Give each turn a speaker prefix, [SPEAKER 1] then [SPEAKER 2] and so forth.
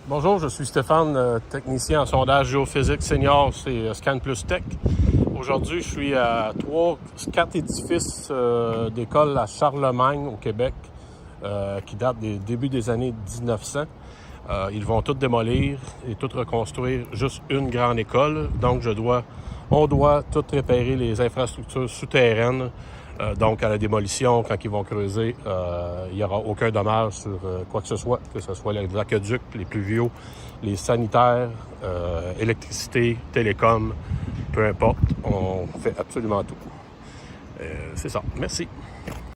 [SPEAKER 1] Bonjour, je suis Stéphane, technicien en sondage géophysique senior chez Scan Plus Tech. Aujourd'hui, je suis à 4 édifices d'école à Charlemagne, au Québec, qui datent des débuts des années 1900. Ils vont tout démolir et tout reconstruire juste une grande école. Donc, on doit tout réparer les infrastructures souterraines. Donc, à la démolition, quand ils vont creuser, il n'y aura aucun dommage sur quoi que ce soit les aqueducs, les pluviaux, les sanitaires, électricité, télécom, peu importe, on fait absolument tout. C'est ça. Merci.